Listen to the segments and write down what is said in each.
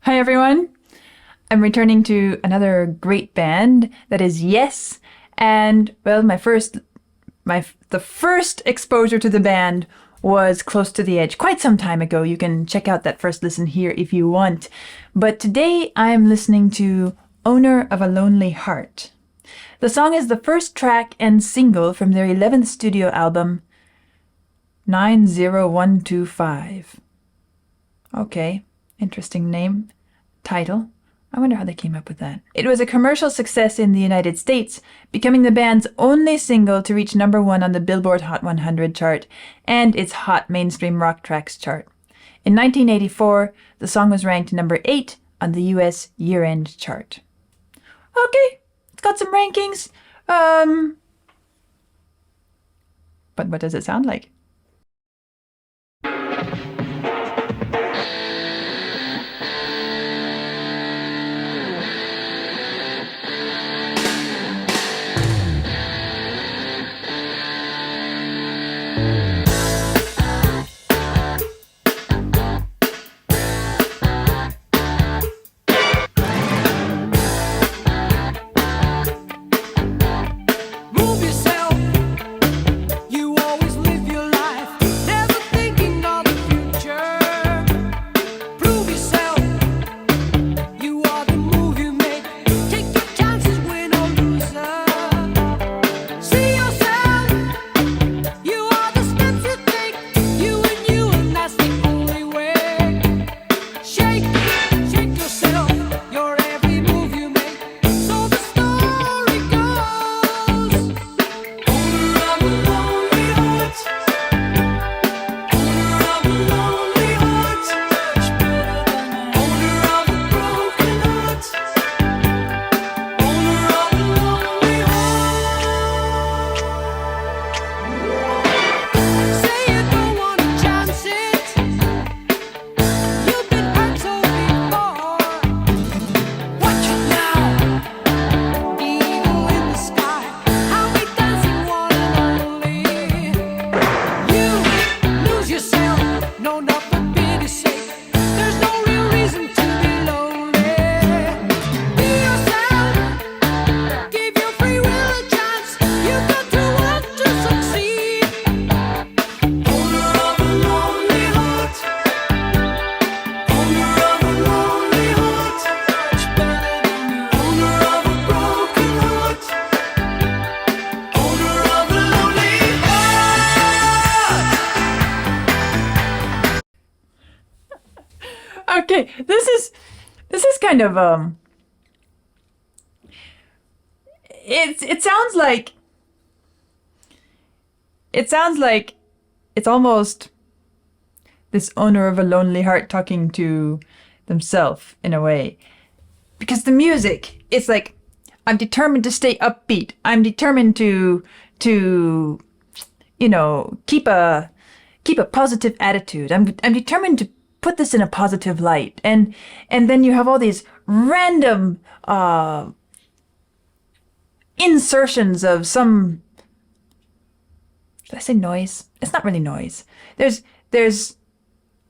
Hi everyone. I'm returning to another great band that is Yes, and well, the first exposure to the band was Close to the Edge quite some time ago. You can check out that first listen here if you want. But today I'm listening to Owner of a Lonely Heart. The song is the first track and single from their 11th studio album, 90125. Okay, interesting name. Title. I wonder how they came up with that. It was a commercial success in the United States, becoming the band's only single to reach #1 on the Billboard Hot 100 chart and its Hot Mainstream Rock Tracks chart. In 1984, the song was ranked #8 on the US year-end chart. Okay, it's got some rankings. But what does it sound like? Okay, this is kind of it sounds like it's almost this owner of a lonely heart talking to themselves in a way, because the music, it's like, I'm determined to stay upbeat. I'm determined to keep a positive attitude. I'm determined to put this in a positive light, and then you have all these random insertions of some, did I say noise? It's not really noise. There's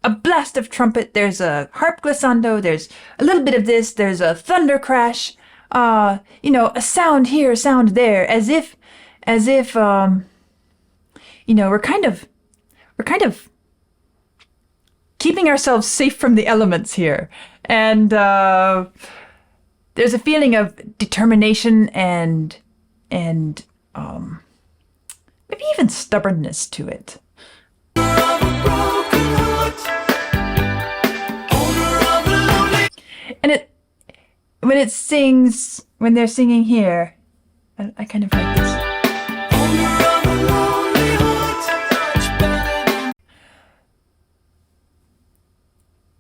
a blast of trumpet, there's a harp glissando, there's a little bit of this, there's a thunder crash, a sound here, a sound there, as if we're kind of keeping ourselves safe from the elements here. And there's a feeling of determination and maybe even stubbornness to it. And when they're singing here, I kind of like this.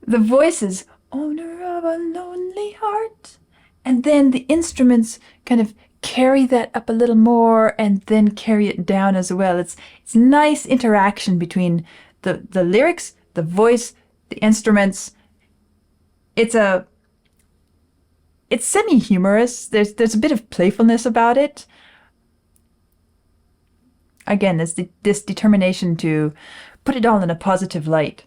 The voices, owner of a lonely heart, and then the instruments kind of carry that up a little more and then carry it down as well. It's nice interaction between the lyrics, the voice, the instruments. It's semi-humorous. There's a bit of playfulness about it. Again, there's this determination to put it all in a positive light.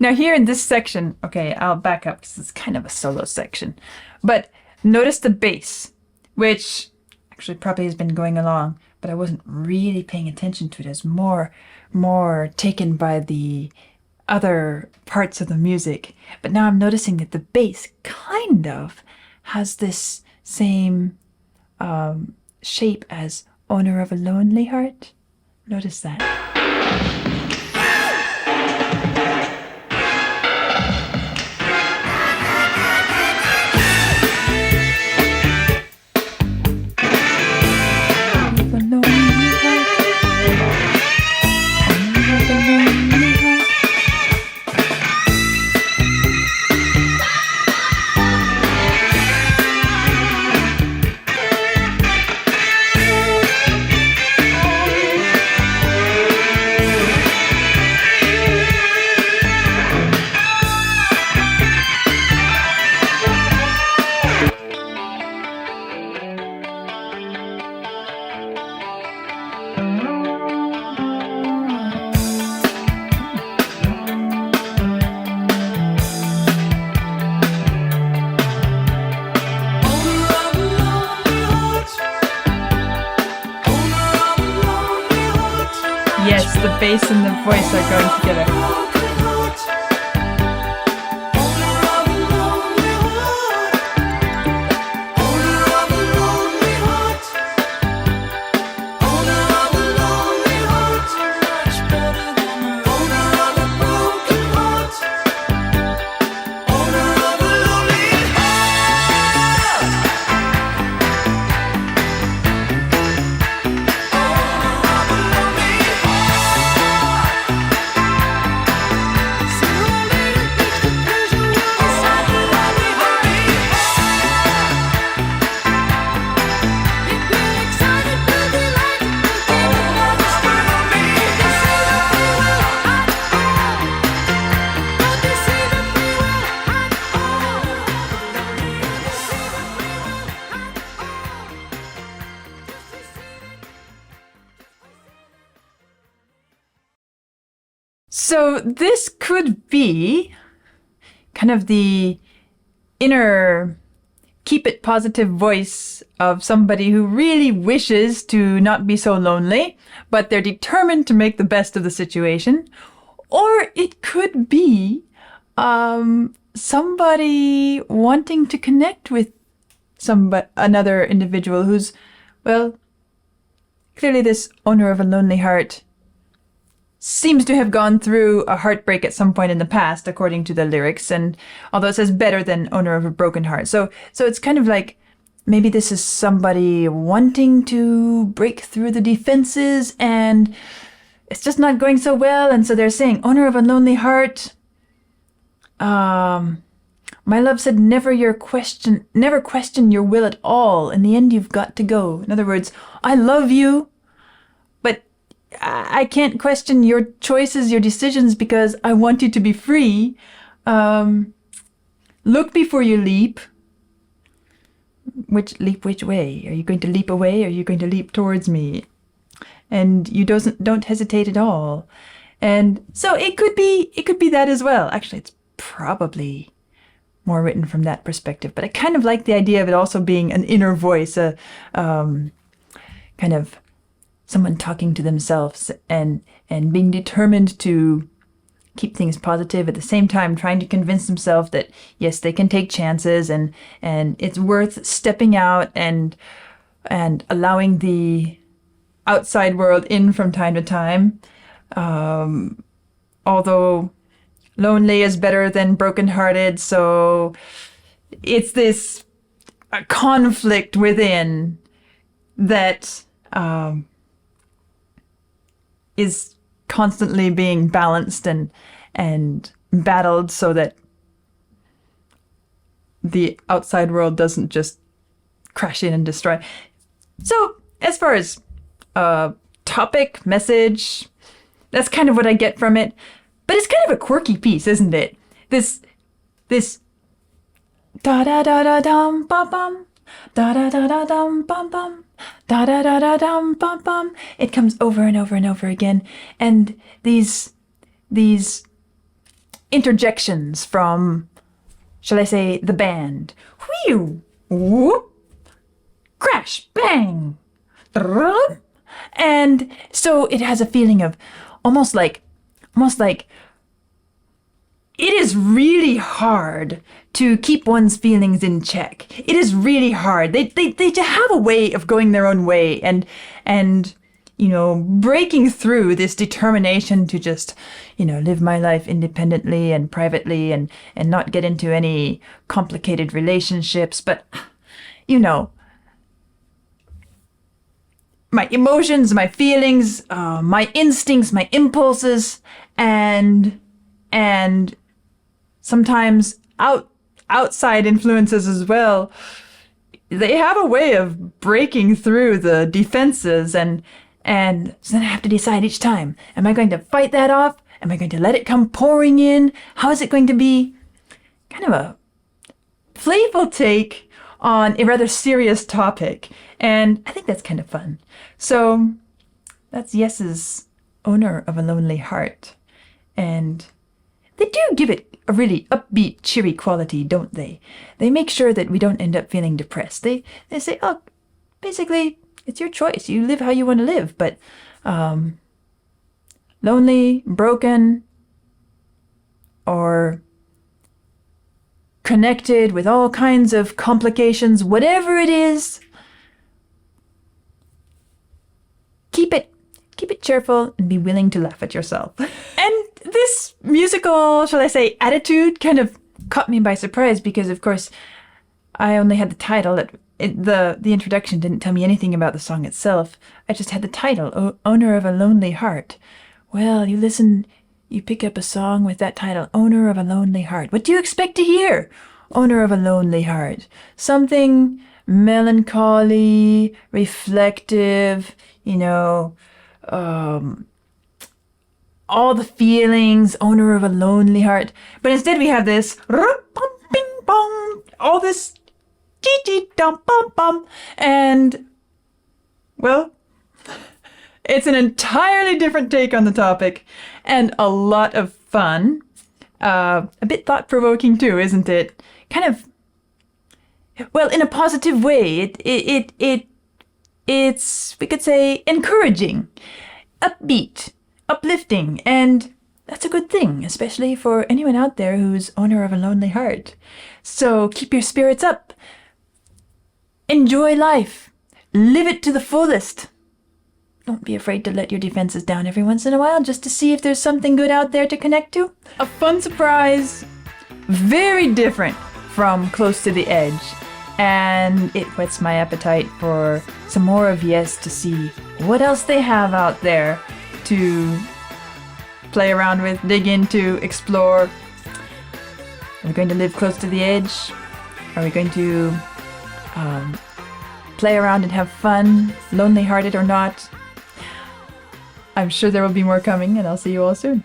Now here in this section, okay, I'll back up because it's kind of a solo section. But notice the bass, which actually probably has been going along, but I wasn't really paying attention to it. As more taken by the other parts of the music. But now I'm noticing that the bass kind of has this same shape as Owner of a Lonely Heart. Notice that. Yes, the bass and the voice are going together. So this could be kind of the inner keep it positive voice of somebody who really wishes to not be so lonely, but they're determined to make the best of the situation. Or it could be somebody wanting to connect with another individual who's, well, clearly this owner of a lonely heart seems to have gone through a heartbreak at some point in the past, according to the lyrics. And although it says better than owner of a broken heart. So it's kind of like maybe this is somebody wanting to break through the defenses and it's just not going so well. And so they're saying, owner of a lonely heart. My love said, never question your will at all. In the end, you've got to go. In other words, I love you, but I can't question your choices, your decisions, because I want you to be free. Look before you leap. Which way? Are you going to leap away? Or are you going to leap towards me? And you don't hesitate at all. And so it could be that as well. Actually, it's probably more written from that perspective. But I kind of like the idea of it also being an inner voice, a kind of someone talking to themselves and being determined to keep things positive, at the same time trying to convince themselves that yes, they can take chances and it's worth stepping out and allowing the outside world in from time to time. Although lonely is better than brokenhearted, so it's this conflict within that is constantly being balanced and battled so that the outside world doesn't just crash in and destroy. So as far as topic, message, that's kind of what I get from it. But it's kind of a quirky piece, isn't it? This da da da da dum bum bum, da da da da dum bum bum, da da da da dum bum bum. It comes over and over and over again, and these interjections from, shall I say, the band. Whew, whoop, crash, bang, and so it has a feeling of almost like it is really hard to keep one's feelings in check. It is really hard. They have a way of going their own way and breaking through this determination to just, live my life independently and privately and not get into any complicated relationships. But, my emotions, my feelings, my instincts, my impulses, and sometimes outside influences as well, they have a way of breaking through the defenses, and so then I have to decide each time, am I going to fight that off? Am I going to let it come pouring in? How is it going to be? Kind of a playful take on a rather serious topic, and I think that's kind of fun. So that's Yes's Owner of a Lonely Heart, and they do give it a really upbeat, cheery quality, don't they? They make sure that we don't end up feeling depressed. They say, oh, basically, it's your choice. You live how you want to live, but lonely, broken, or connected with all kinds of complications, whatever it is, keep it cheerful and be willing to laugh at yourself. And this musical, shall I say, attitude kind of caught me by surprise because, of course, I only had the title. The introduction didn't tell me anything about the song itself. I just had the title, Owner of a Lonely Heart. Well, you pick up a song with that title, Owner of a Lonely Heart. What do you expect to hear? Owner of a Lonely Heart. Something melancholy, reflective, all the feelings, Owner of a Lonely Heart. But instead we have this, all this, and, well, it's an entirely different take on the topic, and a lot of fun. A bit thought-provoking too, isn't it? Kind of, well, in a positive way. It's, we could say, encouraging, upbeat, uplifting, and that's a good thing, especially for anyone out there who's owner of a lonely heart. So keep your spirits up. Enjoy life. Live it to the fullest. Don't be afraid to let your defenses down every once in a while just to see if there's something good out there to connect to. A fun surprise. Very different from Close to the Edge. And it whets my appetite for some more of Yes to see what else they have out there to play around with, dig into, explore. Are we going to live close to the edge? Are we going to play around and have fun, lonely-hearted or not? I'm sure there will be more coming, and I'll see you all soon.